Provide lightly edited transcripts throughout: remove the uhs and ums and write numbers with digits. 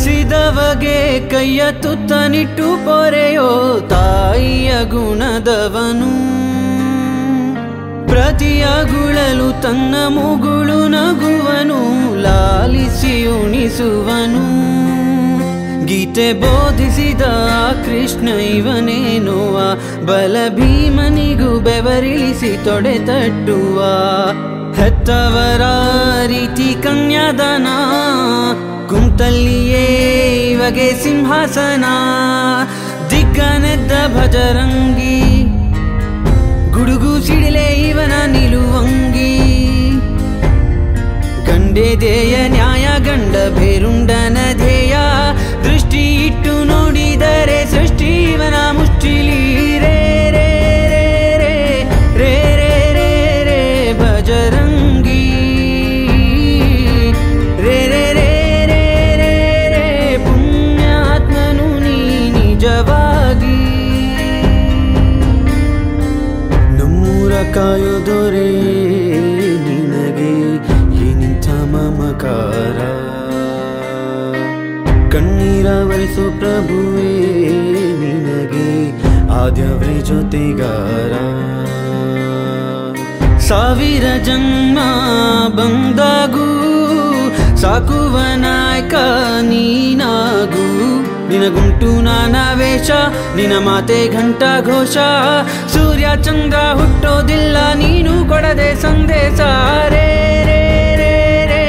ಹಸಿದವಗೆ ಕೈಯ ತುತ್ತನಿಟ್ಟು ಪೊರೆಯೋ ತಾಯಿಯ ಗುಣದವನು ಪ್ರತಿಯಗುಳಲು ತನ್ನ ಮುಗುಳು ನಗುವನು ಲಾಲಿಸಿ ಉಣಿಸುವನು ಗೀತೆ ಬೋಧಿಸಿದ ಕೃಷ್ಣ ಇವನೇನುವ ಬಲ ಭೀಮನಿಗೂ ಬೆವರಿಳಿಸಿ ತೊಡೆ ತಟ್ಟುವ ಹೆತ್ತವರ ರೀತಿ ಕನ್ಯಾದಾನ ಕುಂತಲ್ಲಿಯೇ ಇವಗೆ ಸಿಂಹಾಸನ ದಿಗ್ಗನೆದ್ದ ಭಜರಂಗಿ ಗುಡುಗು ಸಿಡಿಲೆ ಇವನ ನಿಲುವಂಗಿ ಗಂಡೆ ಧ್ಯೇಯ ನ್ಯಾಯ ಗಂಡ ಬೇರುಂಡನ ಧ್ಯೇಯ ದೃಷ್ಟಿ ಇಟ್ಟು ನೋಡಿದರೆ ಸೃಷ್ಟಿ ಇವನ ಮುಷ್ಟಿಲಿ ರೇ ರೇ ರೇ ರೇ ರೇ ರೇ ರೇ ಭಜರಂಗಿ ರೇ ರೇ ರೇ ರೇ ರೇ ರೇ ಪುಣ್ಯಾತ್ಮನು ನೀ ನಿಜವಾಗಿ ನಮ್ಮೂರ ಕಾಯೋದೊರೆ ನಿನಗೆ ಏನಿಂಥ ಮಮಕಾರ ಕಣ್ಣೀರ ಒರೆಸೋ ಪ್ರಭುವೇ ನಿನಗೆ ಆದ್ಯವ್ರೆ ಜೊತೆಗಾರ ಸಾವಿರ ಜನ್ಮ ಬಂದಾಗೂ ಸಾಕುವ ನಾಯಕ ನೀನಾಗೂ ನಿನಗುಂಟು ನಾನಾ ವೇಷ ನಿನ ಮಾತೆ ಘಂಟಾ ಘೋಷ ಸೂರ್ಯ ಚಂದ್ರ ಹುಟ್ಟೋದಿಲ್ಲ ನೀನು ಕೊಡದೆ ಸಂದೇಶ ರೇ ರೇ ರೇ ರೇ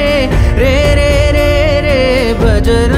ರೇ ರೇ ರೇ ರೇ ಭಜರ